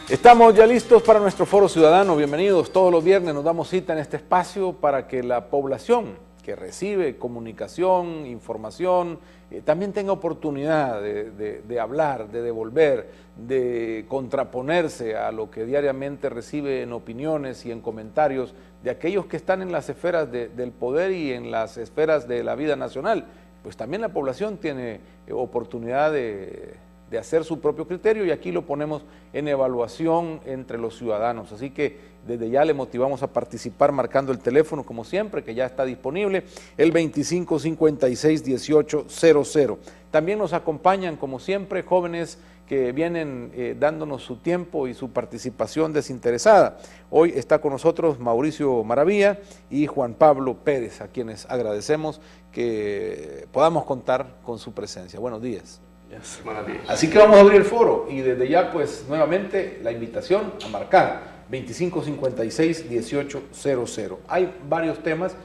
Estamos ya listos para nuestro Foro Ciudadano. Bienvenidos. Todos los viernes nos damos cita en este espacio para que la población que recibe comunicación, información, también tenga oportunidad de hablar, de devolver, de contraponerse a lo que diariamente recibe en opiniones y en comentarios de aquellos que están en las esferas del poder y en las esferas de la vida nacional. Pues también la población tiene oportunidad de hacer su propio criterio, y aquí lo ponemos en evaluación entre los ciudadanos. Así que desde ya le motivamos a participar marcando el teléfono, como siempre, que ya está disponible, el 2556-1800. También nos acompañan, como siempre, jóvenes que vienen dándonos su tiempo y su participación desinteresada. Hoy está con nosotros Mauricio Maravilla y Juan Pablo Pérez, a quienes agradecemos que podamos contar con su presencia. Buenos días. Yes. Así que vamos a abrir el foro y desde ya pues nuevamente la invitación a marcar 2556-1800. Hay varios temas,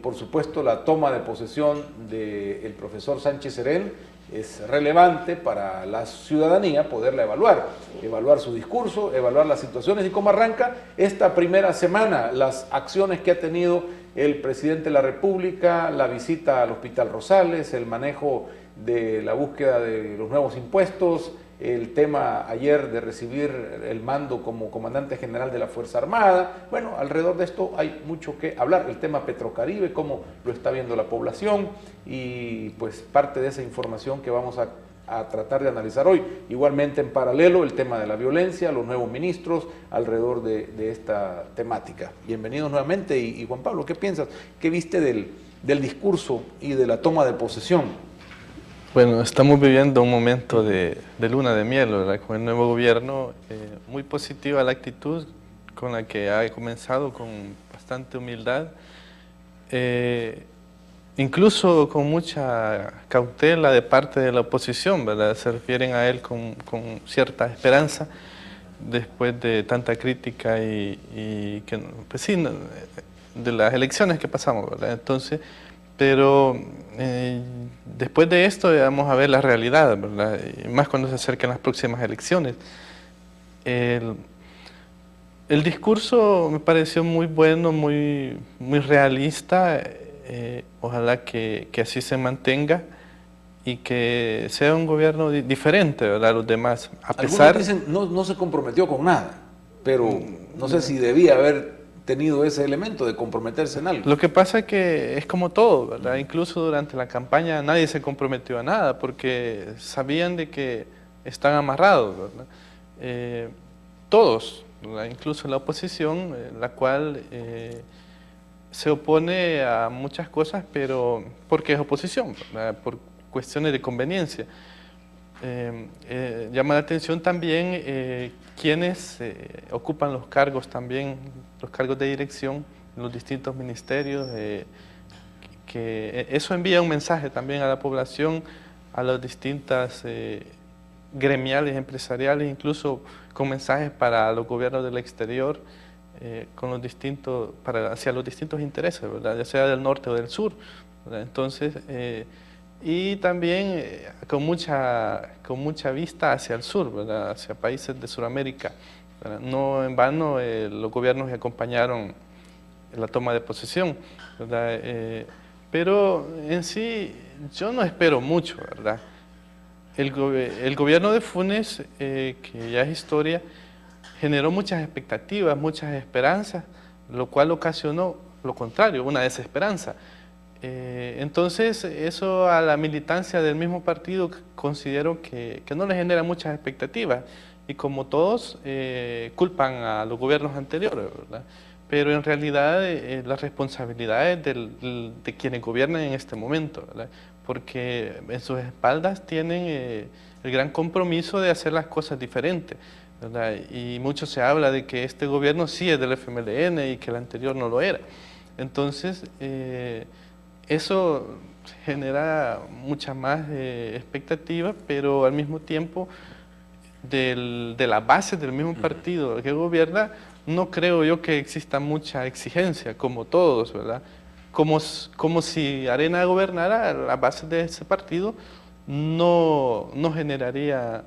por supuesto la toma de posesión del profesor Sánchez Serén es relevante para la ciudadanía poderla evaluar su discurso, evaluar las situaciones y cómo arranca esta primera semana, las acciones que ha tenido el presidente de la República, la visita al Hospital Rosales, el manejo de la búsqueda de los nuevos impuestos, el tema ayer de recibir el mando como comandante general de la Fuerza Armada. Bueno, alrededor de esto hay mucho que hablar, el tema Petrocaribe, cómo lo está viendo la población, y pues parte de esa información que vamos a tratar de analizar hoy. Igualmente en paralelo el tema de la violencia, los nuevos ministros alrededor de esta temática. Bienvenidos nuevamente y Juan Pablo, ¿qué piensas? ¿Qué viste del discurso y de la toma de posesión? Bueno, estamos viviendo un momento de luna de miel, ¿verdad? Con el nuevo gobierno, muy positiva la actitud con la que ha comenzado, con bastante humildad, incluso con mucha cautela de parte de la oposición, ¿verdad? Se refieren a él con cierta esperanza después de tanta crítica y que, pues sí, de las elecciones que pasamos, ¿verdad? Entonces, pero después de esto vamos a ver la realidad, ¿verdad? Y más cuando se acerquen las próximas elecciones. El discurso me pareció muy bueno, muy realista. Ojalá que así se mantenga y que sea un gobierno diferente, ¿verdad? A los demás. Algunos dicen no se comprometió con nada, pero no sé si debía haber tenido ese elemento de comprometerse en algo. Lo que pasa es que es como todo, ¿verdad? Incluso durante la campaña nadie se comprometió a nada porque sabían de que están amarrados, ¿verdad? Todos, ¿verdad? Incluso la oposición, la cual se opone a muchas cosas, pero porque es oposición, ¿verdad? Por cuestiones de conveniencia. Llama la atención también quienes ocupan los cargos también, los cargos de dirección en los distintos ministerios, que eso envía un mensaje también a la población, a las distintas gremiales, empresariales, incluso con mensajes para los gobiernos del exterior, con los distintos, hacia los distintos intereses, ¿verdad? Ya sea del norte o del sur, ¿verdad? Entonces, y también con mucha vista hacia el sur, ¿verdad? Hacia países de Sudamérica, ¿verdad? No en vano los gobiernos que acompañaron la toma de posesión, ¿verdad? Pero en sí yo no espero mucho, ¿verdad? El gobierno de Funes, que ya es historia, generó muchas expectativas, muchas esperanzas, lo cual ocasionó lo contrario, una desesperanza. Entonces eso a la militancia del mismo partido considero que no le genera muchas expectativas, y como todos culpan a los gobiernos anteriores, ¿verdad? Pero en realidad las responsabilidades de quienes gobiernan en este momento, ¿verdad? Porque en sus espaldas tienen el gran compromiso de hacer las cosas diferentes, ¿verdad? Y mucho se habla de que este gobierno sí es del FMLN y que el anterior no lo era. Entonces eso genera mucha más expectativa, pero al mismo tiempo de la base del mismo partido que gobierna, no creo yo que exista mucha exigencia, como todos, ¿verdad? Como si Arena gobernara, la base de ese partido no generaría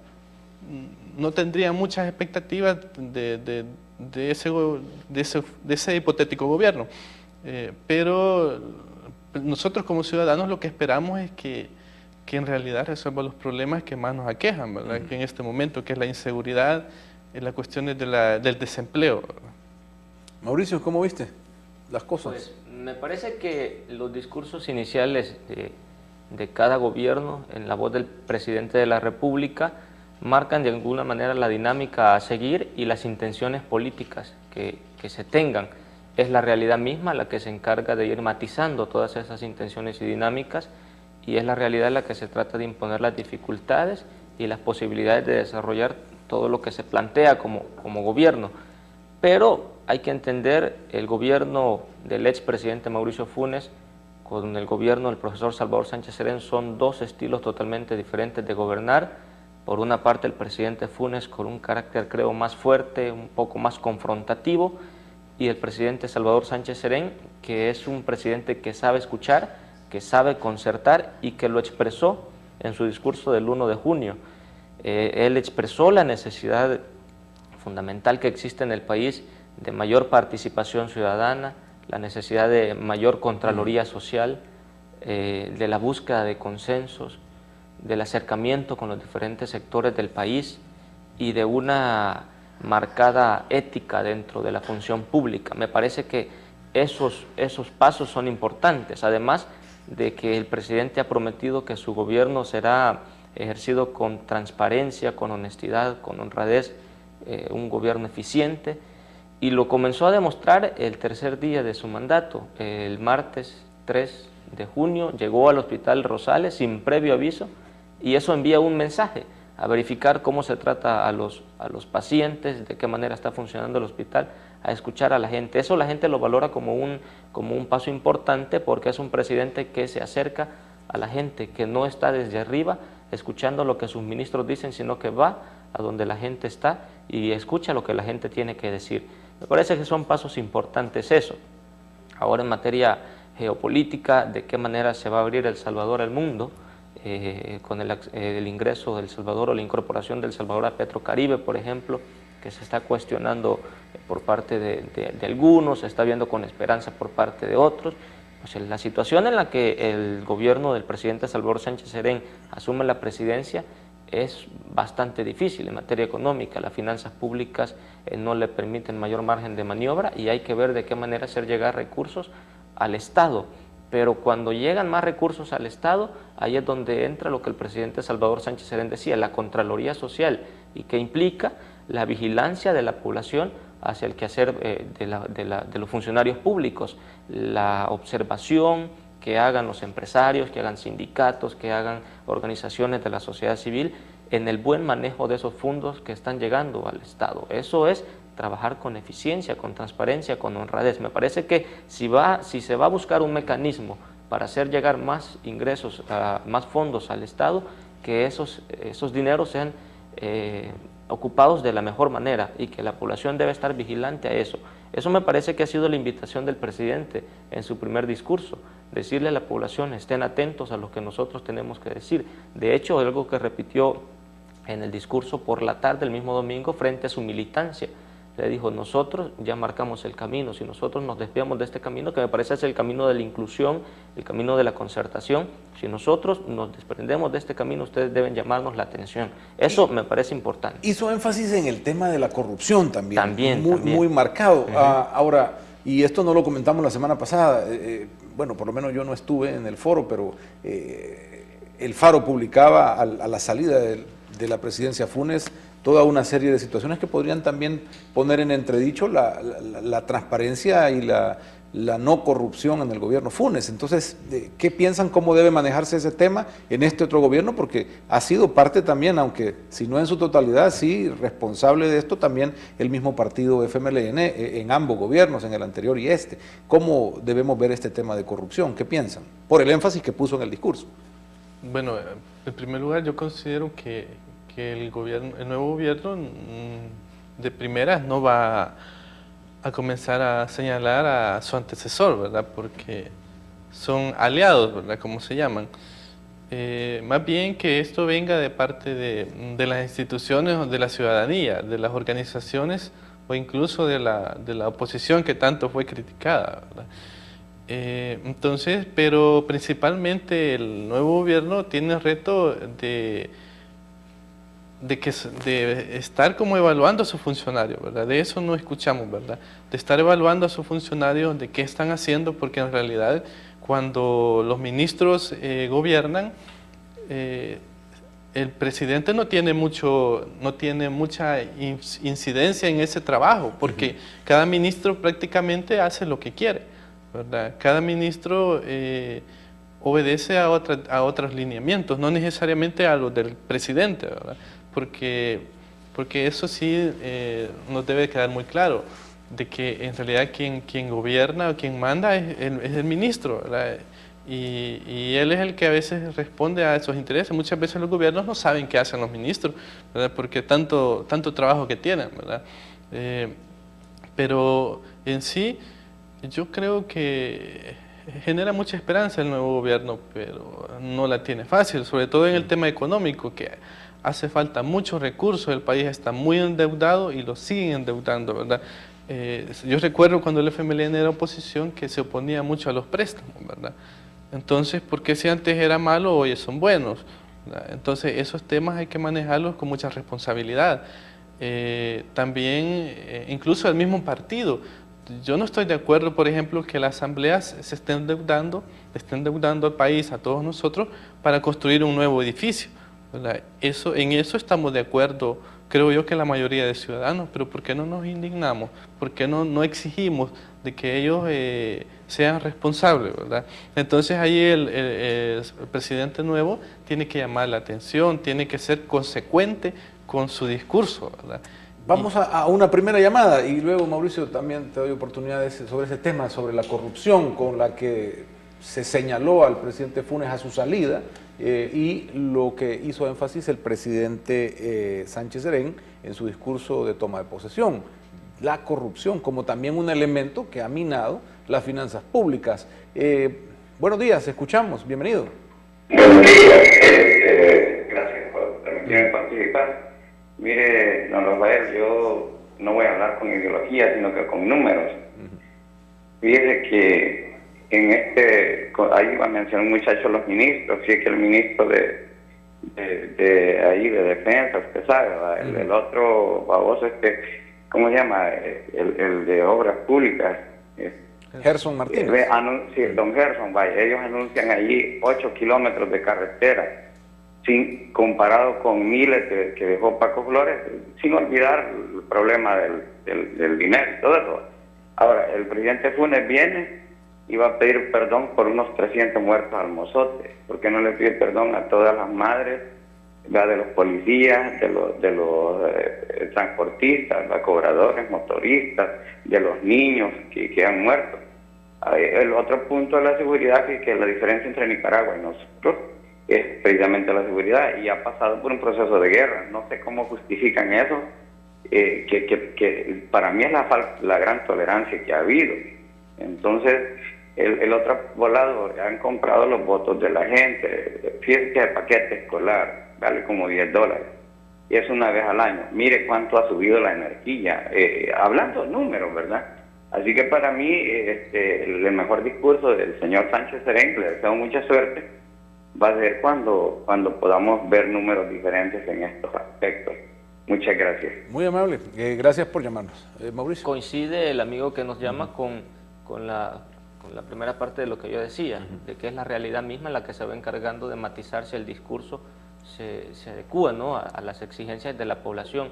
no tendría muchas expectativas de ese hipotético gobierno. Pero nosotros como ciudadanos lo que esperamos es que en realidad resuelva los problemas que más nos aquejan, ¿verdad? Que en este momento, que es la inseguridad, las cuestiones del desempleo, ¿verdad? Mauricio, ¿cómo viste las cosas? Pues me parece que los discursos iniciales de cada gobierno en la voz del presidente de la República marcan de alguna manera la dinámica a seguir y las intenciones políticas que se tengan. Es la realidad misma la que se encarga de ir matizando todas esas intenciones y dinámicas, y es la realidad la que se trata de imponer las dificultades y las posibilidades de desarrollar todo lo que se plantea como gobierno. Pero hay que entender, el gobierno del expresidente Mauricio Funes con el gobierno del profesor Salvador Sánchez Serén son dos estilos totalmente diferentes de gobernar. Por una parte, el presidente Funes con un carácter, creo, más fuerte, un poco más confrontativo, y el presidente Salvador Sánchez Serén, que es un presidente que sabe escuchar, que sabe concertar y que lo expresó en su discurso del 1 de junio. Él expresó la necesidad fundamental que existe en el país de mayor participación ciudadana, la necesidad de mayor contraloría social, de la búsqueda de consensos, del acercamiento con los diferentes sectores del país y de una marcada ética dentro de la función pública. Me parece que esos pasos son importantes, además de que el presidente ha prometido que su gobierno será ejercido con transparencia, con honestidad, con honradez, un gobierno eficiente, y lo comenzó a demostrar el tercer día de su mandato. El martes 3 de junio llegó al Hospital Rosales sin previo aviso, y eso envía un mensaje a verificar cómo se trata a los pacientes, de qué manera está funcionando el hospital, a escuchar a la gente. Eso la gente lo valora como un paso importante, porque es un presidente que se acerca a la gente, que no está desde arriba escuchando lo que sus ministros dicen, sino que va a donde la gente está y escucha lo que la gente tiene que decir. Me parece que son pasos importantes eso. Ahora, en materia geopolítica, de qué manera se va a abrir El Salvador al mundo, con el ingreso del Salvador o la incorporación del Salvador a Petrocaribe, por ejemplo, que se está cuestionando por parte de algunos, se está viendo con esperanza por parte de otros. Pues la situación en la que el gobierno del presidente Salvador Sánchez Serén asume la presidencia es bastante difícil en materia económica. Las finanzas públicas no le permiten mayor margen de maniobra y hay que ver de qué manera hacer llegar recursos al Estado. Pero cuando llegan más recursos al Estado, ahí es donde entra lo que el presidente Salvador Sánchez Serén decía, la Contraloría Social, y que implica la vigilancia de la población hacia el quehacer de los funcionarios públicos, la observación que hagan los empresarios, que hagan sindicatos, que hagan organizaciones de la sociedad civil en el buen manejo de esos fondos que están llegando al Estado. Eso es trabajar con eficiencia, con transparencia, con honradez. Me parece que si se va a buscar un mecanismo para hacer llegar más ingresos, más fondos al Estado, que esos dineros sean ocupados de la mejor manera y que la población debe estar vigilante a eso. Eso me parece que ha sido la invitación del presidente en su primer discurso, decirle a la población, estén atentos a lo que nosotros tenemos que decir. De hecho, algo que repitió en el discurso por la tarde el mismo domingo frente a su militancia, le dijo, nosotros ya marcamos el camino, si nosotros nos desviamos de este camino, que me parece es el camino de la inclusión, el camino de la concertación, si nosotros nos desprendemos de este camino, ustedes deben llamarnos la atención. Eso me parece importante. Hizo énfasis en el tema de la corrupción también. También. Muy marcado. Ahora, y esto no lo comentamos la semana pasada, bueno, por lo menos yo no estuve en el foro, pero el Faro publicaba a la salida de la presidencia Funes toda una serie de situaciones que podrían también poner en entredicho la transparencia y la no corrupción en el gobierno Funes. Entonces, ¿qué piensan cómo debe manejarse ese tema en este otro gobierno? Porque ha sido parte también, aunque si no en su totalidad, sí responsable de esto también el mismo partido FMLN en ambos gobiernos, en el anterior y este. ¿Cómo debemos ver este tema de corrupción? ¿Qué piensan? Por el énfasis que puso en el discurso. Bueno, en primer lugar yo considero que el nuevo gobierno de primeras no va a comenzar a señalar a su antecesor, ¿verdad? Porque son aliados, ¿verdad? Como se llaman. Más bien que esto venga de parte de las instituciones o de la ciudadanía, de las organizaciones o incluso de la oposición que tanto fue criticada, ¿verdad? Entonces, pero principalmente el nuevo gobierno tiene el reto de estar como evaluando a sus funcionarios, ¿verdad? De eso no escuchamos, ¿verdad? De estar evaluando a sus funcionarios, de qué están haciendo, porque en realidad cuando los ministros gobiernan, el presidente no tiene mucha incidencia en ese trabajo, porque cada ministro prácticamente hace lo que quiere, ¿verdad? Cada ministro obedece a otros lineamientos, no necesariamente a los del presidente, ¿verdad? Porque eso sí nos debe quedar muy claro, de que en realidad quien gobierna o quien manda es el ministro, ¿verdad? Y él es el que a veces responde a esos intereses. Muchas veces los gobiernos no saben qué hacen los ministros, ¿verdad? Porque tanto trabajo que tienen, ¿verdad? Pero en sí, yo creo que genera mucha esperanza el nuevo gobierno, pero no la tiene fácil, sobre todo en el tema económico, que hace falta muchos recursos, el país está muy endeudado y lo siguen endeudando, ¿verdad? Yo recuerdo cuando el FMLN era oposición que se oponía mucho a los préstamos, ¿verdad? Entonces, ¿por qué si antes era malo, hoy son buenos? ¿Verdad? Entonces, esos temas hay que manejarlos con mucha responsabilidad. También, incluso el mismo partido. Yo no estoy de acuerdo, por ejemplo, que las asambleas se estén endeudando al país, a todos nosotros, para construir un nuevo edificio, ¿verdad? En eso estamos de acuerdo, creo yo, que la mayoría de ciudadanos, pero ¿por qué no nos indignamos? ¿Por qué no exigimos de que ellos sean responsables, ¿verdad? Entonces ahí el presidente nuevo tiene que llamar la atención, tiene que ser consecuente con su discurso, ¿verdad? Vamos a una primera llamada y luego, Mauricio, también te doy oportunidades sobre ese tema, sobre la corrupción con la que se señaló al presidente Funes a su salida y lo que hizo énfasis el presidente Sánchez Serén en su discurso de toma de posesión. La corrupción como también un elemento que ha minado las finanzas públicas. Buenos días, escuchamos, bienvenido. Buenos días, gracias por permitirme participar. Mire, don Rafael, yo no voy a hablar con ideología, sino que con números. Fíjese que ahí va a mencionar un muchacho los ministros, sí, que el ministro de defensa, usted sabe, ¿verdad? El otro baboso, ¿cómo se llama? El de obras públicas. Gerson Martínez. Sí, don Gerson, vaya, ellos anuncian allí 8 kilómetros de carretera, comparado con miles que dejó Paco Flores, sin olvidar el problema del dinero y todo eso. Ahora, el presidente Funes viene y va a pedir perdón por unos 300 muertos al mozote. ¿Por qué no le pide perdón a todas las madres, de los policías, de los transportistas, los cobradores, motoristas, de los niños que han muerto? El otro punto de la seguridad, que la diferencia entre Nicaragua y nosotros es precisamente la seguridad, y ha pasado por un proceso de guerra. No sé cómo justifican eso, que para mí es la gran tolerancia que ha habido. Entonces, el otro volado, han comprado los votos de la gente. Fíjense que el paquete escolar vale como $10, y es una vez al año. Mire cuánto ha subido la energía, hablando de números, ¿verdad? Así que para mí, el mejor discurso del señor Sánchez Serén, le deseo mucha suerte, va a ser cuando podamos ver números diferentes en estos aspectos. Muchas gracias. Muy amable, gracias por llamarnos. Mauricio. Coincide el amigo que nos llama con la primera parte de lo que yo decía, de que es la realidad misma la que se va encargando de matizar si el discurso se adecúa, ¿no?, a las exigencias de la población.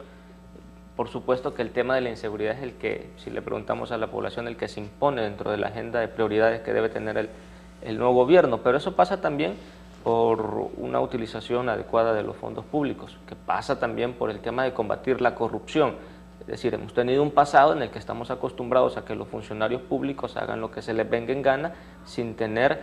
Por supuesto que el tema de la inseguridad es el que, si le preguntamos a la población, el que se impone dentro de la agenda de prioridades que debe tener el nuevo gobierno, pero eso pasa también por una utilización adecuada de los fondos públicos, que pasa también por el tema de combatir la corrupción. Es decir, hemos tenido un pasado en el que estamos acostumbrados a que los funcionarios públicos hagan lo que se les venga en gana sin tener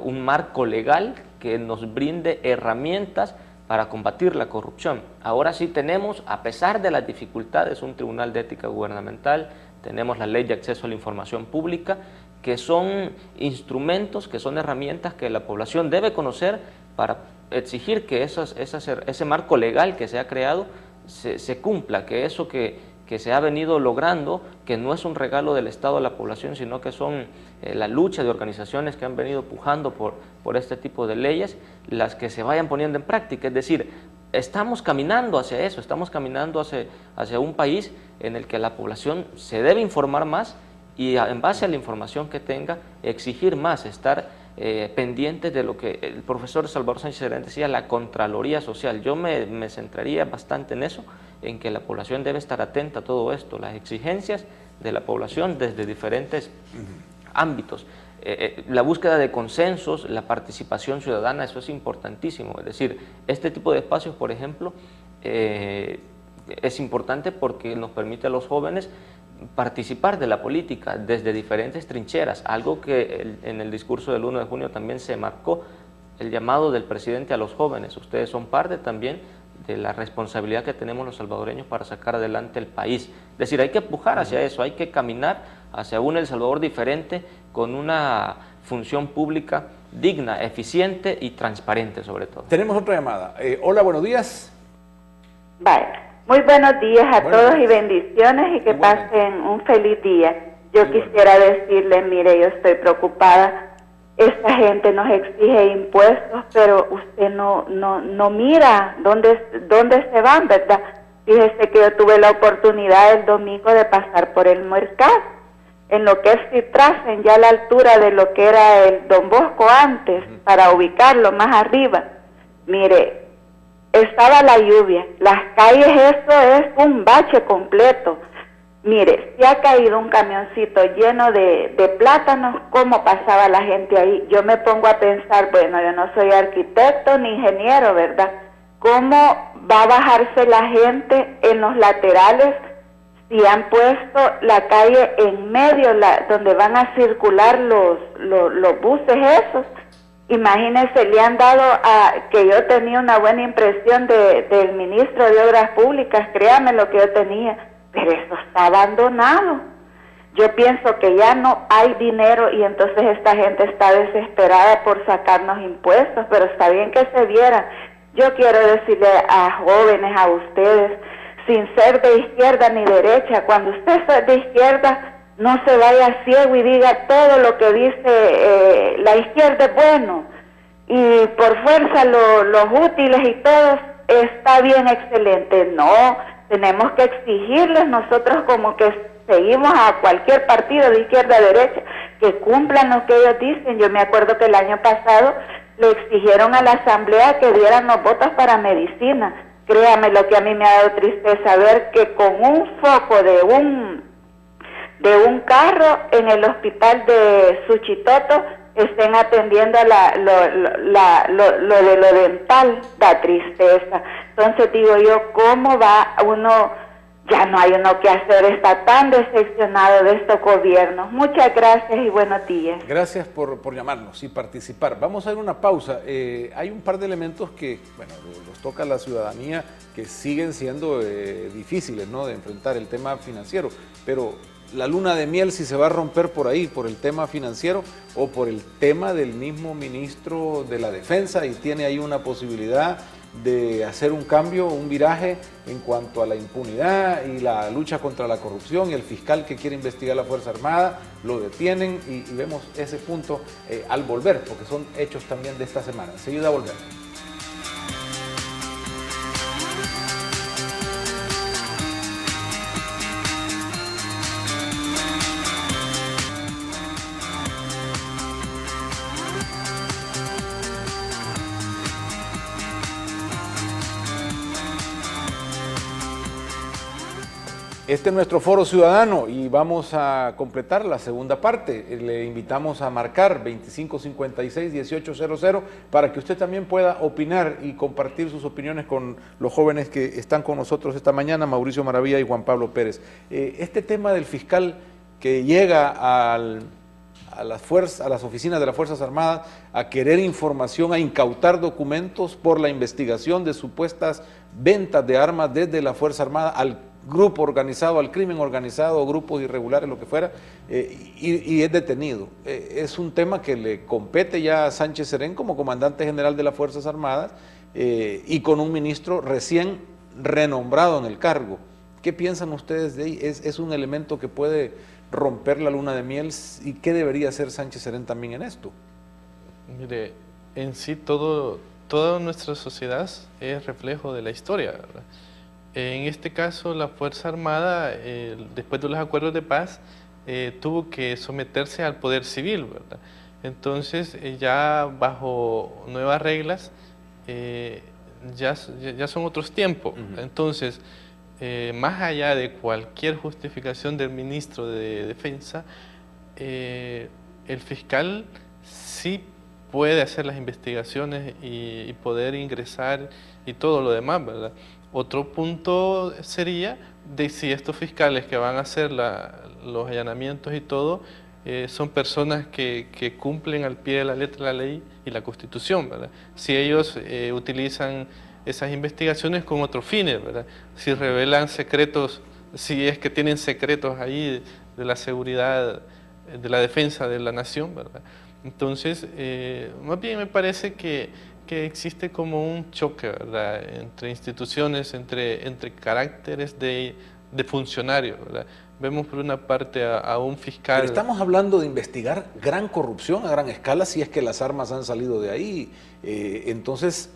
un marco legal que nos brinde herramientas para combatir la corrupción. Ahora sí tenemos, a pesar de las dificultades, un Tribunal de Ética Gubernamental, tenemos la Ley de Acceso a la Información Pública, que son instrumentos, que son herramientas que la población debe conocer para exigir que ese marco legal que se ha creado se cumpla, que eso que se ha venido logrando, que no es un regalo del Estado a la población, sino que son la lucha de organizaciones que han venido pujando por este tipo de leyes, las que se vayan poniendo en práctica. Es decir, estamos caminando hacia eso, estamos caminando hacia un país en el que la población se debe informar más y en base a la información que tenga, exigir más, estar pendientes de lo que el profesor Salvador Sánchez Serén decía, la Contraloría Social. Yo me centraría bastante en eso, en que la población debe estar atenta a todo esto, las exigencias de la población desde diferentes ámbitos. La búsqueda de consensos, la participación ciudadana, eso es importantísimo. Es decir, este tipo de espacios, por ejemplo, es importante porque nos permite a los jóvenes participar de la política desde diferentes trincheras, algo que en el discurso del 1 de junio también se marcó, el llamado del presidente a los jóvenes. Ustedes son parte también de la responsabilidad que tenemos los salvadoreños para sacar adelante el país. Es decir, hay que empujar hacia eso, hay que caminar hacia un El Salvador diferente, con una función pública digna, eficiente y transparente sobre todo. Tenemos otra llamada. Hola, buenos días. Vale. Muy buenos días a todos y bendiciones y que pasen un feliz día. Yo quisiera decirle, mire, yo estoy preocupada. Esta gente nos exige impuestos, pero usted no mira dónde se van, ¿verdad? Fíjese que yo tuve la oportunidad el domingo de pasar por el mercado, en lo que es Citrasen, ya a la altura de lo que era el Don Bosco antes, para ubicarlo más arriba. Mire, estaba la lluvia, las calles, eso es un bache completo. Mire, si ha caído un camioncito lleno de plátanos, ¿cómo pasaba la gente ahí? Yo me pongo a pensar, bueno, yo no soy arquitecto ni ingeniero, ¿verdad? ¿Cómo va a bajarse la gente en los laterales si han puesto la calle en medio, donde van a circular los buses esos? Imagínense, le han dado que yo tenía una buena impresión del ministro de Obras Públicas, créame lo que yo tenía, pero eso está abandonado. Yo pienso que ya no hay dinero y entonces esta gente está desesperada por sacarnos impuestos, pero está bien que se vieran. Yo quiero decirle a jóvenes, a ustedes, sin ser de izquierda ni derecha, cuando usted es de izquierda, no se vaya ciego y diga todo lo que dice la izquierda es bueno y por fuerza los útiles y todos está bien, excelente. No, tenemos que exigirles nosotros, como que seguimos a cualquier partido de izquierda a derecha, que cumplan lo que ellos dicen. Yo me acuerdo que el año pasado le exigieron a la asamblea que dieran los votos para medicina. Créame, lo que a mí me ha dado tristeza ver que con un foco de un carro en el hospital de Suchitoto estén atendiendo lo de lo dental, da tristeza. Entonces digo yo, ¿cómo va uno? Ya no hay uno que hacer, está tan decepcionado de estos gobiernos. Muchas gracias y buenos días. Gracias por llamarnos y participar. Vamos a dar una pausa. Hay un par de elementos que, bueno, los toca a la ciudadanía, que siguen siendo difíciles, ¿no?, de enfrentar el tema financiero, pero la luna de miel, si se va a romper por ahí, por el tema financiero o por el tema del mismo ministro de la Defensa, y tiene ahí una posibilidad de hacer un cambio, un viraje en cuanto a la impunidad y la lucha contra la corrupción, y el fiscal que quiere investigar la Fuerza Armada, lo detienen y vemos ese punto al volver, porque son hechos también de esta semana. Enseguida volvemos. Este es nuestro foro ciudadano y vamos a completar la segunda parte. Le invitamos a marcar 2556-1800 para que usted también pueda opinar y compartir sus opiniones con los jóvenes que están con nosotros esta mañana, Mauricio Maravilla y Juan Pablo Pérez. Este tema del fiscal que llega a las oficinas de las Fuerzas Armadas a querer información, a incautar documentos por la investigación de supuestas ventas de armas desde la Fuerza Armada al grupo organizado, al crimen organizado, grupos irregulares, lo que fuera, y es detenido. Es un tema que le compete ya a Sánchez Serén como comandante general de las Fuerzas Armadas y con un ministro recién renombrado en el cargo. ¿Qué piensan ustedes de ahí? ¿Es un elemento que puede romper la luna de miel? ¿Y qué debería hacer Sánchez Serén también en esto? Mire, en sí toda nuestra sociedad es reflejo de la historia, ¿verdad? En este caso, la Fuerza Armada, después de los acuerdos de paz, tuvo que someterse al poder civil, ¿verdad? Entonces, ya bajo nuevas reglas, ya son otros tiempos. Entonces, más allá de cualquier justificación del ministro de Defensa, el fiscal sí puede hacer las investigaciones y poder ingresar y todo lo demás, ¿verdad? Otro punto sería de si estos fiscales que van a hacer los allanamientos y todo son personas que cumplen al pie de la letra de la ley y la Constitución, ¿verdad? Si ellos utilizan esas investigaciones con otros fines, ¿verdad? Si revelan secretos, si es que tienen secretos ahí de la seguridad, de la defensa de la nación, ¿verdad? Entonces, más bien me parece que existe como un choque, ¿verdad?, entre instituciones, entre caracteres de funcionarios, ¿verdad? Vemos por una parte a un fiscal... Pero estamos hablando de investigar gran corrupción a gran escala si es que las armas han salido de ahí. Entonces,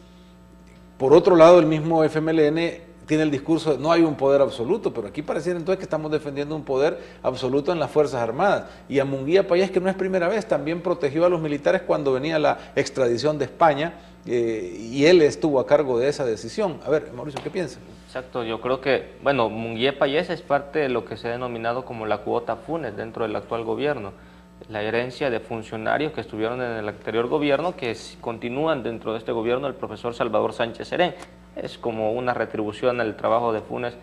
por otro lado, el mismo FMLN tiene el discurso de no hay un poder absoluto, pero aquí pareciera entonces que estamos defendiendo un poder absoluto en las Fuerzas Armadas. Y a Munguía Payés, que no es primera vez, también protegió a los militares cuando venía la extradición de España y él estuvo a cargo de esa decisión. A ver, Mauricio, ¿qué piensa? Exacto, yo creo que, bueno, Munguía Payés es parte de lo que se ha denominado como la cuota Funes dentro del actual gobierno. La herencia de funcionarios que estuvieron en el anterior gobierno que continúan dentro de este gobierno, el profesor Salvador Sánchez Serén. Es como una retribución al trabajo de Funes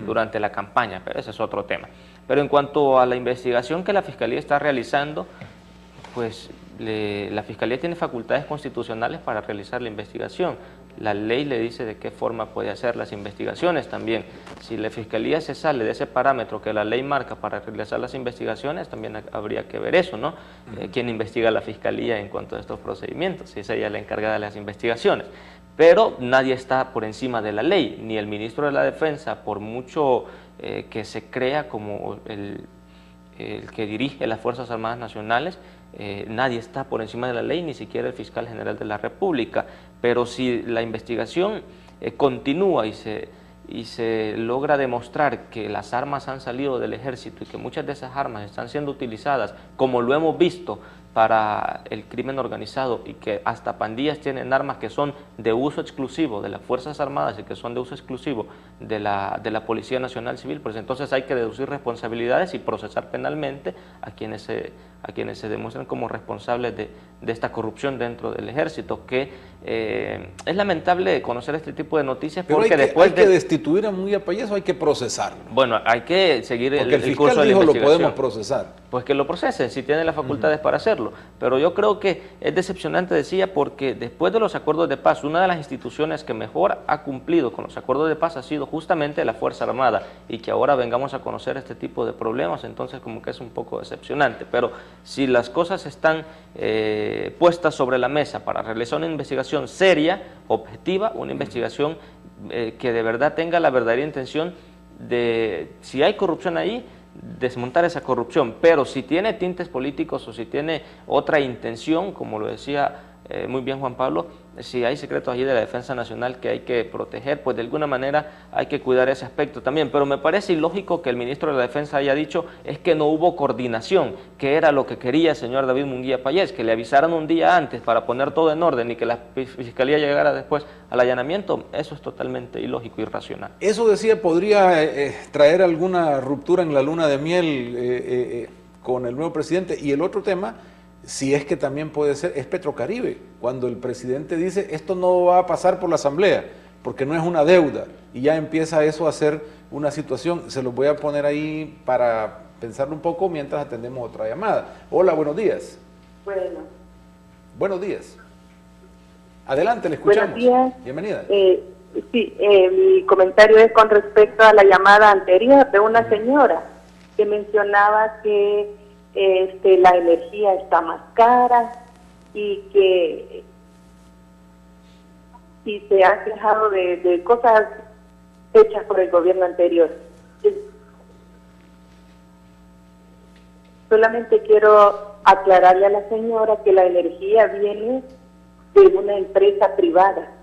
durante la campaña, pero ese es otro tema. Pero en cuanto a la investigación que la Fiscalía está realizando, pues la Fiscalía tiene facultades constitucionales para realizar la investigación. La ley le dice de qué forma puede hacer las investigaciones también. Si la Fiscalía se sale de ese parámetro que la ley marca para realizar las investigaciones, también habría que ver eso, ¿no? ¿Quién investiga a la Fiscalía en cuanto a estos procedimientos? Si es ella la encargada de las investigaciones. Pero nadie está por encima de la ley, ni el ministro de la Defensa, por mucho que se crea como el que dirige las Fuerzas Armadas Nacionales, nadie está por encima de la ley, ni siquiera el fiscal general de la República. Pero si la investigación continúa y se logra demostrar que las armas han salido del ejército y que muchas de esas armas están siendo utilizadas, como lo hemos visto, para el crimen organizado y que hasta pandillas tienen armas que son de uso exclusivo de las Fuerzas Armadas y que son de uso exclusivo de la Policía Nacional Civil, pues entonces hay que deducir responsabilidades y procesar penalmente a quienes se demuestran como responsables de esta corrupción dentro del ejército, que es lamentable conocer este tipo de noticias. Pero porque hay que destituir a Munguía Payés o hay que procesarlo. Bueno, hay que seguir porque el curso de la investigación. Lo podemos procesar. Pues que lo procesen, si tienen las facultades para hacerlo. Pero yo creo que es decepcionante, decía, porque después de los acuerdos de paz, una de las instituciones que mejor ha cumplido con los acuerdos de paz ha sido justamente la Fuerza Armada, y que ahora vengamos a conocer este tipo de problemas, entonces como que es un poco decepcionante. Pero si las cosas están puestas sobre la mesa para realizar una investigación seria, objetiva, una investigación que de verdad tenga la verdadera intención de, si hay corrupción ahí, desmontar esa corrupción, pero si tiene tintes políticos o si tiene otra intención, como lo decía muy bien Juan Pablo, si hay secretos allí de la Defensa Nacional que hay que proteger, pues de alguna manera hay que cuidar ese aspecto también. Pero me parece ilógico que el ministro de la Defensa haya dicho es que no hubo coordinación, que era lo que quería el señor David Munguía Payés, que le avisaran un día antes para poner todo en orden y que la Fiscalía llegara después al allanamiento. Eso es totalmente ilógico y irracional. Eso decía, podría traer alguna ruptura en la luna de miel con el nuevo presidente. Y el otro tema, si es que también puede ser, es Petrocaribe, cuando el presidente dice esto no va a pasar por la Asamblea, porque no es una deuda, y ya empieza eso a ser una situación. Se los voy a poner ahí para pensarlo un poco mientras atendemos otra llamada. Hola, buenos días. Buenos días. Adelante, le escuchamos. Buenos días. Bienvenida. Sí, mi comentario es con respecto a la llamada anterior de una señora que mencionaba que la energía está más cara y que se ha quejado de cosas hechas por el gobierno anterior. Solamente quiero aclararle a la señora que la energía viene de una empresa privada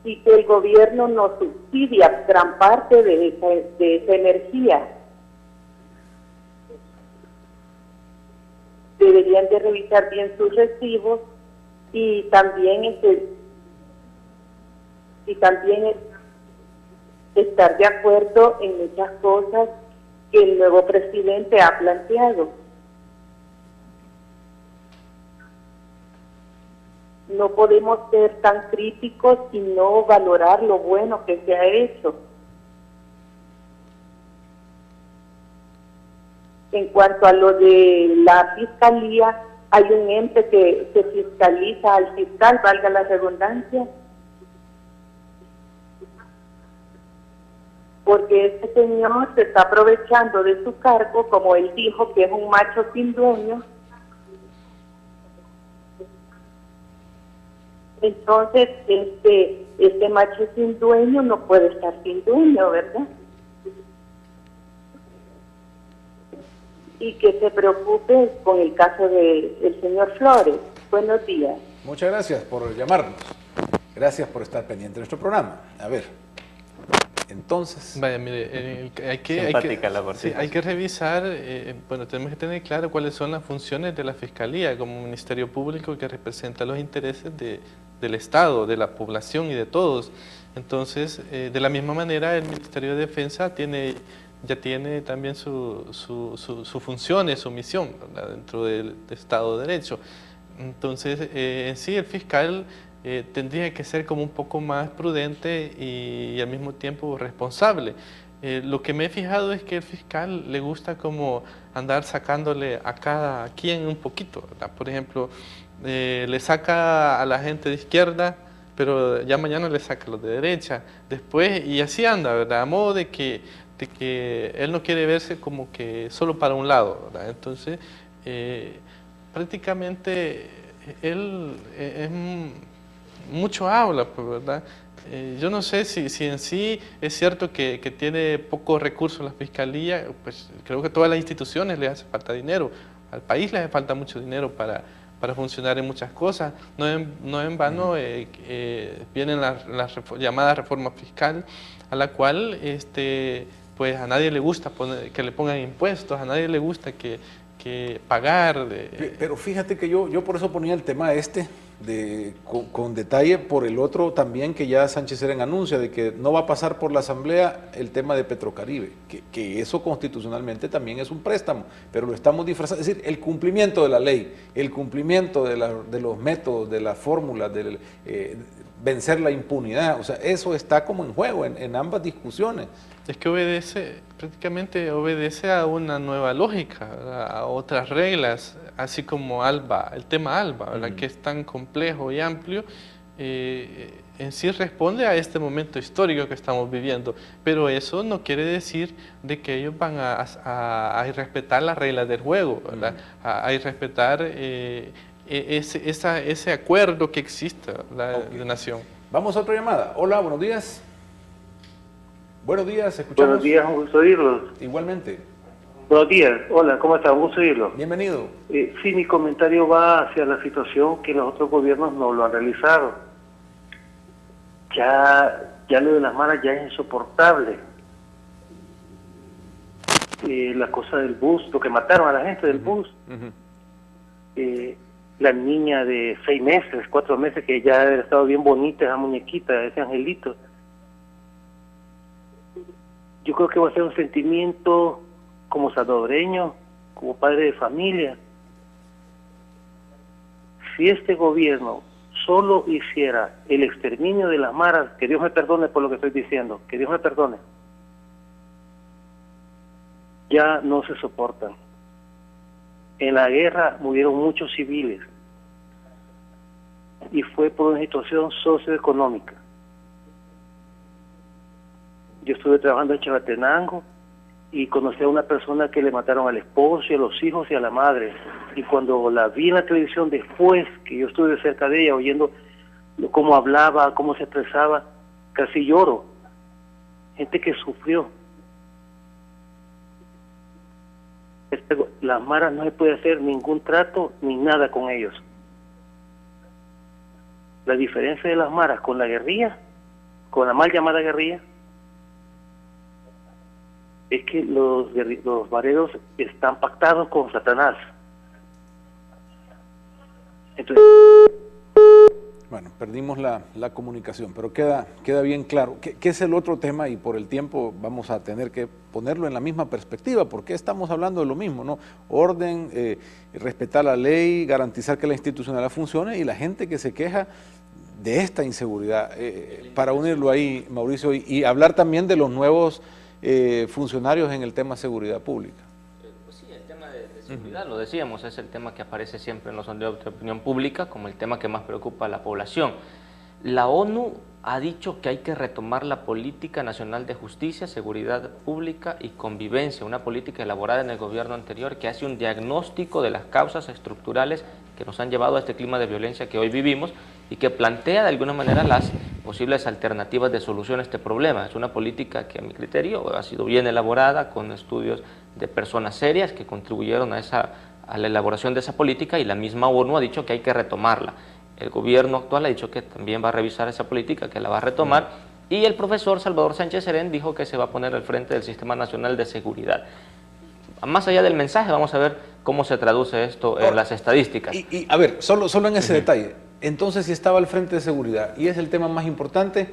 y que el gobierno nos subsidia gran parte de esa energía. Deberían de revisar bien sus recibos y también estar de acuerdo en muchas cosas que el nuevo presidente ha planteado. No podemos ser tan críticos y no valorar lo bueno que se ha hecho. En cuanto a lo de la fiscalía, hay un ente que se fiscaliza al fiscal, valga la redundancia, porque este señor se está aprovechando de su cargo, como él dijo, que es un macho sin dueño. Entonces, este macho sin dueño no puede estar sin dueño, ¿verdad? Y que se preocupe con el caso del señor Flores. Buenos días. Muchas gracias por llamarnos. Gracias por estar pendiente de nuestro programa. A ver, entonces... Vaya, mire, hay que revisar, bueno, tenemos que tener claro cuáles son las funciones de la Fiscalía como Ministerio Público que representa los intereses del Estado, de la población y de todos. Entonces, de la misma manera, el Ministerio de Defensa ya tiene también sus funciones, su misión, ¿verdad?, dentro del Estado de Derecho. Entonces, en sí, el fiscal tendría que ser como un poco más prudente y al mismo tiempo responsable. Lo que me he fijado es que el fiscal le gusta como andar sacándole a cada quien un poquito, ¿verdad? Por ejemplo, le saca a la gente de izquierda, pero ya mañana le saca a los de derecha, después, y así anda, ¿verdad? A modo de que él no quiere verse como que solo para un lado, ¿verdad? Entonces, prácticamente él es mucho habla, pues, ¿verdad? Yo no sé si en sí es cierto que tiene pocos recursos la Fiscalía, pues creo que a todas las instituciones les hace falta dinero, al país le hace falta mucho dinero para funcionar en muchas cosas. No en vano vienen las llamadas reforma fiscal, a la cual pues a nadie le gusta que le pongan impuestos, a nadie le gusta que pagar. Pero fíjate que yo por eso ponía el tema con detalle, por el otro también que ya Sánchez Serén anuncia, de que no va a pasar por la Asamblea el tema de Petrocaribe, que eso constitucionalmente también es un préstamo, pero lo estamos disfrazando, es decir, el cumplimiento de la ley, el cumplimiento de los métodos, de las fórmulas, vencer la impunidad, o sea, eso está como en juego en ambas discusiones. Es que prácticamente obedece a una nueva lógica, a otras reglas, así como el tema ALBA, ¿verdad? Que es tan complejo y amplio, en sí responde a este momento histórico que estamos viviendo, pero eso no quiere decir de que ellos van a irrespetar las reglas del juego, ¿verdad? A irrespetar ese acuerdo que existe, de nación. Vamos a otra llamada. Hola, buenos días. Buenos días, escuchamos. Buenos días, un gusto oírlos. Igualmente. Buenos días, hola, ¿cómo está? Un gusto oírlo. Bienvenido. Sí, mi comentario va hacia la situación que los otros gobiernos no lo han realizado. Ya lo de las maras ya es insoportable. La cosa del bus, lo que mataron a la gente del bus. La niña de 6 meses, 4 meses, que ya ha estado bien bonita, esa muñequita, ese angelito. Yo creo que va a ser un sentimiento como salvadoreño, como padre de familia. Si este gobierno solo hiciera el exterminio de las maras, que Dios me perdone por lo que estoy diciendo, que Dios me perdone, ya no se soportan. En la guerra murieron muchos civiles. y fue por una situación socioeconómica. Yo estuve trabajando en Chalatenango y conocí a una persona que le mataron al esposo y a los hijos y a la madre. Y cuando la vi en la televisión después, que yo estuve cerca de ella, oyendo cómo hablaba, cómo se expresaba, casi lloro. Gente que sufrió. Las maras no se puede hacer ningún trato ni nada con ellos. La diferencia de las maras con la guerrilla, con la mal llamada guerrilla, es que los mareros están pactados con Satanás. Entonces, bueno, perdimos la comunicación, pero queda bien claro. ¿Qué es el otro tema? Y por el tiempo vamos a tener que ponerlo en la misma perspectiva, porque estamos hablando de lo mismo, ¿no? Orden, respetar la ley, garantizar que la institucionalidad funcione, y la gente que se queja de esta inseguridad, para unirlo ahí, Mauricio, y hablar también de los nuevos funcionarios en el tema de seguridad pública. Pues sí, el tema de seguridad, lo decíamos, es el tema que aparece siempre en los sondeos de opinión pública como el tema que más preocupa a la población. La ONU ha dicho que hay que retomar la Política Nacional de Justicia, Seguridad Pública y Convivencia, una política elaborada en el gobierno anterior que hace un diagnóstico de las causas estructurales que nos han llevado a este clima de violencia que hoy vivimos y que plantea de alguna manera las posibles alternativas de solución a este problema. Es una política que a mi criterio ha sido bien elaborada, con estudios de personas serias que contribuyeron a la elaboración de esa política, y la misma ONU ha dicho que hay que retomarla. El gobierno actual ha dicho que también va a revisar esa política, que la va a retomar, y el profesor Salvador Sánchez Serén dijo que se va a poner al frente del Sistema Nacional de Seguridad. Más allá del mensaje, vamos a ver cómo se traduce esto en las estadísticas. Y a ver, solo en ese detalle, entonces si estaba al frente de seguridad, y es el tema más importante,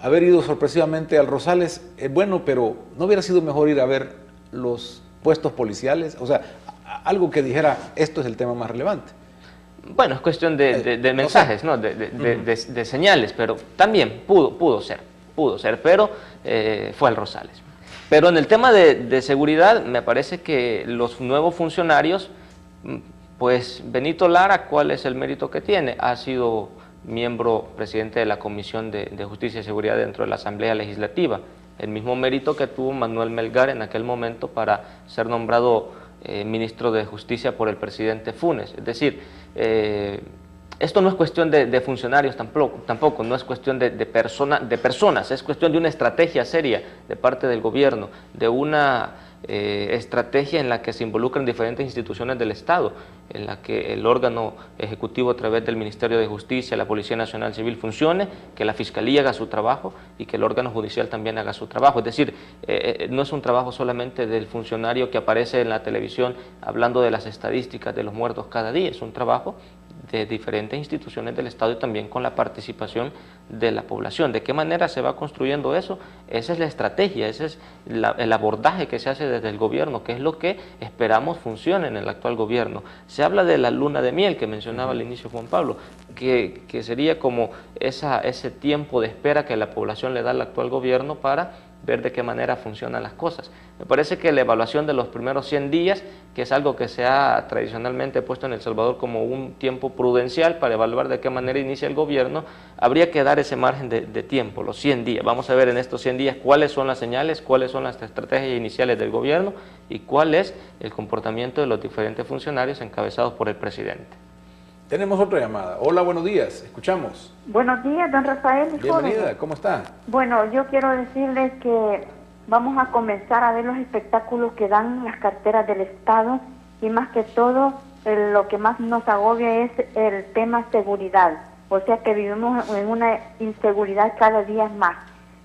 haber ido sorpresivamente al Rosales, bueno, pero ¿no hubiera sido mejor ir a ver los puestos policiales? O sea, algo que dijera, esto es el tema más relevante. Bueno, es cuestión de mensajes, ¿no? De señales, pero también pudo ser, pero fue al Rosales. Pero en el tema de seguridad, me parece que los nuevos funcionarios, pues Benito Lara, ¿cuál es el mérito que tiene? Ha sido miembro, presidente de la Comisión de Justicia y Seguridad dentro de la Asamblea Legislativa, el mismo mérito que tuvo Manuel Melgar en aquel momento para ser nombrado ministro de Justicia por el presidente Funes. Es decir, esto no es cuestión de funcionarios tampoco, no es cuestión de personas, es cuestión de una estrategia seria de parte del gobierno, de una estrategia en la que se involucran diferentes instituciones del Estado, en la que el órgano ejecutivo a través del Ministerio de Justicia, la Policía Nacional Civil funcione, que la Fiscalía haga su trabajo y que el órgano judicial también haga su trabajo. Es decir, no es un trabajo solamente del funcionario que aparece en la televisión hablando de las estadísticas de los muertos cada día, es un trabajo de diferentes instituciones del Estado y también con la participación de la población. ¿De qué manera se va construyendo eso? Esa es la estrategia, ese es el abordaje que se hace desde el gobierno, que es lo que esperamos funcione en el actual gobierno. Se habla de la luna de miel que mencionaba al inicio Juan Pablo, que sería como ese tiempo de espera que la población le da al actual gobierno para ver de qué manera funcionan las cosas. Me parece que la evaluación de los primeros 100 días, que es algo que se ha tradicionalmente puesto en El Salvador como un tiempo prudencial para evaluar de qué manera inicia el gobierno, habría que dar ese margen de tiempo, los 100 días. Vamos a ver en estos 100 días cuáles son las señales, cuáles son las estrategias iniciales del gobierno y cuál es el comportamiento de los diferentes funcionarios encabezados por el presidente. Tenemos otra llamada. Hola, buenos días. Escuchamos. Buenos días, don Rafael. Bienvenida, ¿cómo está? Bueno, yo quiero decirles que vamos a comenzar a ver los espectáculos que dan las carteras del Estado y más que todo lo que más nos agobia es el tema seguridad. O sea que vivimos en una inseguridad cada día más.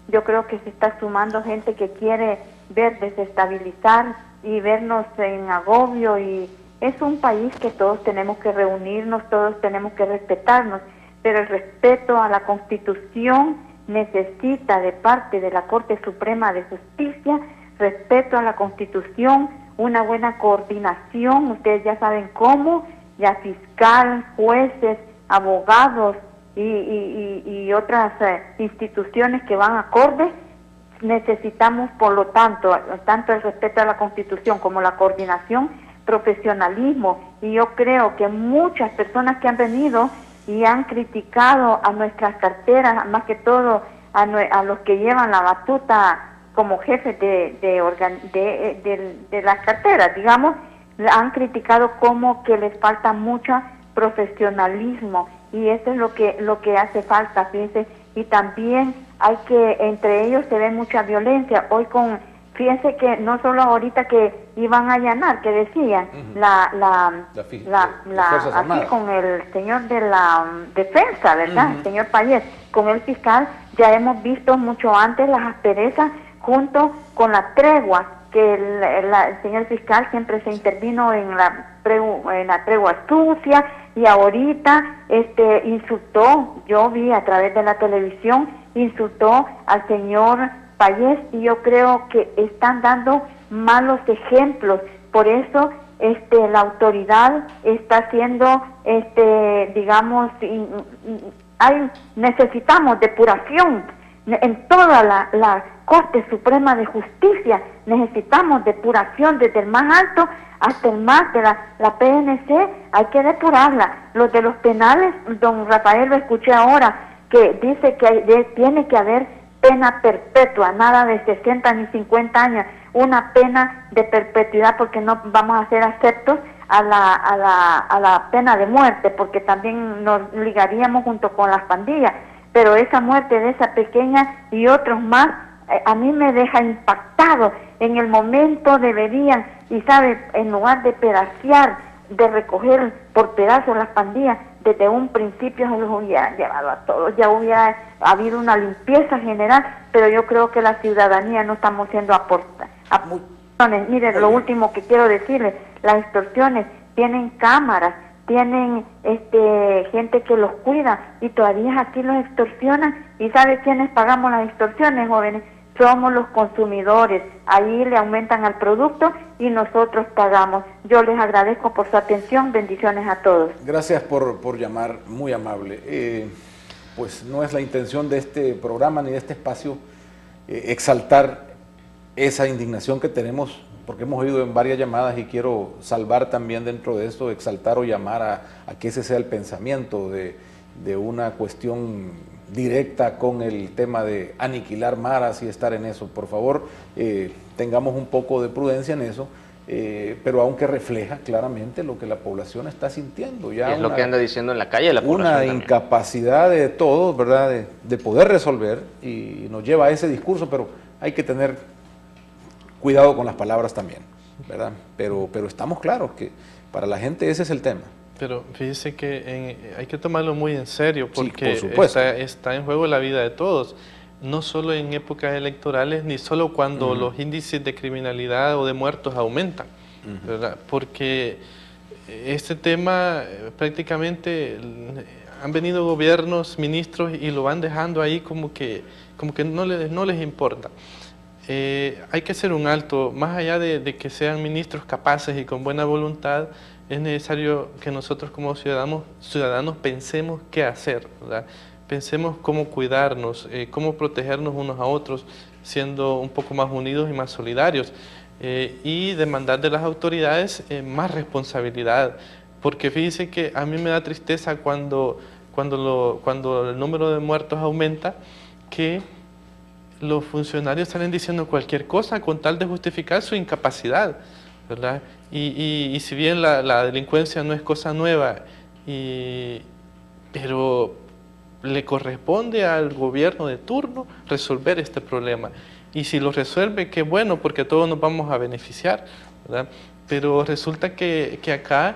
Yo creo que se está sumando gente que quiere ver desestabilizar y vernos en agobio, y es un país que todos tenemos que reunirnos, todos tenemos que respetarnos, pero el respeto a la Constitución necesita de parte de la Corte Suprema de Justicia, respeto a la Constitución, una buena coordinación, ustedes ya saben cómo, ya fiscal, jueces, abogados y otras instituciones que van acorde. Necesitamos, por lo tanto el respeto a la Constitución como la coordinación, profesionalismo, y yo creo que muchas personas que han venido y han criticado a nuestras carteras, más que todo a los que llevan la batuta como jefes de las carteras, digamos, han criticado como que les falta mucho profesionalismo, y eso es lo que hace falta, fíjense. Y también hay que, entre ellos se ve mucha violencia. Hoy fíjense que no solo ahorita que iban a allanar, que decían, aquí con el señor de la defensa, ¿verdad? El señor Payés, con el fiscal, ya hemos visto mucho antes las asperezas junto con la tregua, que el señor fiscal siempre se intervino en la tregua sucia, y ahorita insultó, yo vi a través de la televisión, insultó al señor Payés, y yo creo que están dando malos ejemplos. Por eso la autoridad está haciendo, digamos, necesitamos depuración en toda la Corte Suprema de Justicia. Necesitamos depuración desde el más alto hasta el más de la PNC, hay que depurarla. Los de los penales, don Rafael lo escuché ahora, que dice que tiene que haber pena perpetua, nada de 60 ni 50 años, una pena de perpetuidad, porque no vamos a ser aceptos a la pena de muerte, porque también nos ligaríamos junto con las pandillas. Pero esa muerte de esa pequeña y otros más, a mí me deja impactado. En el momento deberían, y sabe, en lugar de pedacear, de recoger por pedazos las pandillas, desde un principio se los hubiera llevado a todos, ya hubiera habido una limpieza general, pero yo creo que la ciudadanía no estamos siendo aportaciones. Mire, lo último que quiero decirles, las extorsiones tienen cámaras, tienen gente que los cuida, y todavía aquí los extorsionan. ¿Y sabe quiénes pagamos las extorsiones, jóvenes? Somos los consumidores. Ahí le aumentan al producto y nosotros pagamos. Yo les agradezco por su atención. Bendiciones a todos. Gracias por llamar, muy amable. Pues no es la intención de este programa ni de este espacio exaltar esa indignación que tenemos, porque hemos oído en varias llamadas, y quiero salvar también dentro de esto, exaltar o llamar a que ese sea el pensamiento de una cuestión directa con el tema de aniquilar maras y estar en eso. Por favor, tengamos un poco de prudencia en eso, pero aunque refleja claramente lo que la población está sintiendo. Ya y es lo que anda diciendo en la calle la población. Una también. Incapacidad de todos, ¿verdad?, de poder resolver, y nos lleva a ese discurso, pero hay que tener cuidado con las palabras también, ¿verdad? Pero estamos claros que para la gente ese es el tema. Pero fíjese que hay que tomarlo muy en serio, porque sí, por supuesto, está en juego la vida de todos, no solo en épocas electorales, ni solo cuando los índices de criminalidad o de muertos aumentan, ¿verdad? Porque este tema prácticamente han venido gobiernos, ministros, y lo van dejando ahí como que no les importa. Hay que hacer un alto, más allá de que sean ministros capaces y con buena voluntad. Es necesario que nosotros como ciudadanos pensemos qué hacer, ¿verdad? Pensemos cómo cuidarnos, cómo protegernos unos a otros, siendo un poco más unidos y más solidarios, y demandar de las autoridades más responsabilidad, porque fíjense que a mí me da tristeza cuando el número de muertos aumenta, que los funcionarios salen diciendo cualquier cosa con tal de justificar su incapacidad, ¿verdad? Y si bien la delincuencia no es cosa nueva, pero le corresponde al gobierno de turno resolver este problema. Y si lo resuelve, qué bueno, porque todos nos vamos a beneficiar, ¿verdad? Pero resulta que acá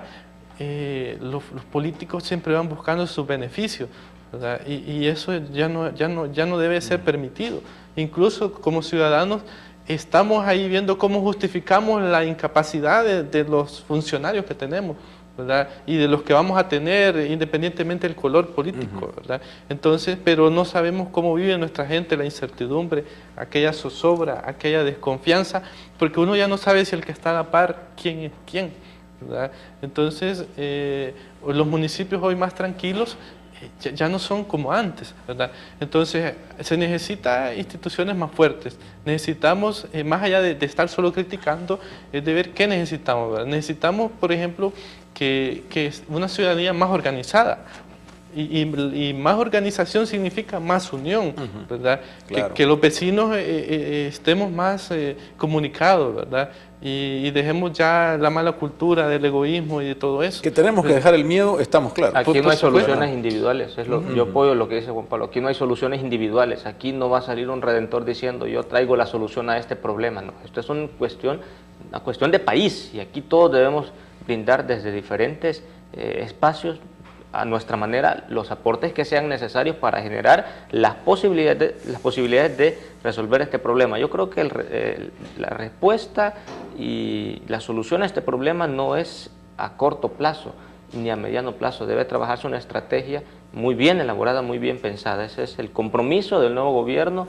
los políticos siempre van buscando sus beneficios, ¿verdad? Y eso ya no debe ser permitido. Incluso como ciudadanos estamos ahí viendo cómo justificamos la incapacidad de los funcionarios que tenemos, ¿verdad? Y de los que vamos a tener, independientemente del color político, ¿verdad? Entonces, pero no sabemos cómo vive nuestra gente la incertidumbre, aquella zozobra, aquella desconfianza, porque uno ya no sabe si el que está a la par, quién es quién, ¿verdad? Entonces, los municipios hoy más tranquilos ya no son como antes, ¿verdad? Entonces se necesita instituciones más fuertes. Necesitamos, más allá de estar solo criticando, de ver qué necesitamos, ¿verdad? Necesitamos, por ejemplo, que una ciudadanía más organizada. Y más organización significa más unión, ¿verdad? Claro. Que los vecinos estemos más comunicados, ¿verdad? Y dejemos ya la mala cultura del egoísmo y de todo eso. Que tenemos que dejar el miedo, estamos claros. Aquí no hay soluciones individuales, yo apoyo lo que dice Juan Pablo, aquí no hay soluciones individuales, aquí no va a salir un redentor diciendo yo traigo la solución a este problema, no, esto es una cuestión de país y aquí todos debemos brindar desde diferentes espacios a nuestra manera los aportes que sean necesarios para generar las posibilidades de resolver este problema. Yo creo que la respuesta y la solución a este problema no es a corto plazo ni a mediano plazo, debe trabajarse una estrategia muy bien elaborada, muy bien pensada. Ese es el compromiso del nuevo gobierno.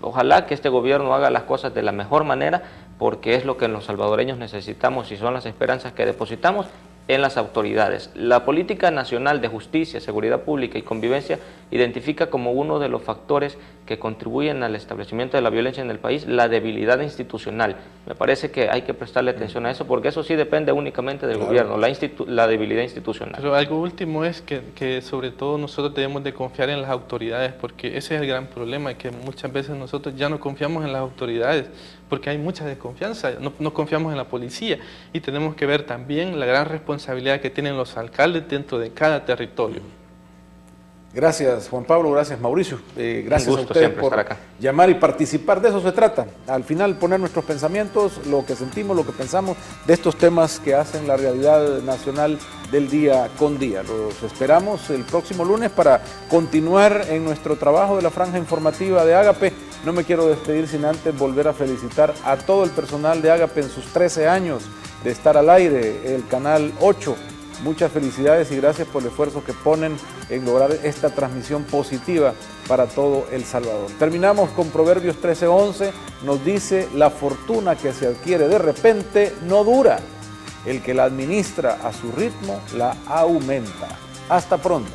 Ojalá que este gobierno haga las cosas de la mejor manera, porque es lo que los salvadoreños necesitamos y son las esperanzas que depositamos en las autoridades. La política nacional de justicia, seguridad pública y convivencia identifica como uno de los factores que contribuyen al establecimiento de la violencia en el país la debilidad institucional. Me parece que hay que prestarle atención a eso, porque eso sí depende únicamente del gobierno, la debilidad institucional. Pero algo último es que sobre todo nosotros debemos de confiar en las autoridades, porque ese es el gran problema, que muchas veces nosotros ya no confiamos en las autoridades, porque hay mucha desconfianza, no confiamos en la policía, y tenemos que ver también la gran responsabilidad que tienen los alcaldes dentro de cada territorio. Gracias Juan Pablo, gracias Mauricio, gracias a ustedes por estar acá. Llamar y participar, de eso se trata, al final poner nuestros pensamientos, lo que sentimos, lo que pensamos de estos temas que hacen la realidad nacional del día con día. Los esperamos el próximo lunes para continuar en nuestro trabajo de la franja informativa de Agape. No me quiero despedir sin antes volver a felicitar a todo el personal de Agape en sus 13 años de estar al aire, el canal 8. Muchas felicidades y gracias por el esfuerzo que ponen en lograr esta transmisión positiva para todo El Salvador. Terminamos con Proverbios 13:11, nos dice: la fortuna que se adquiere de repente no dura, el que la administra a su ritmo la aumenta. Hasta pronto.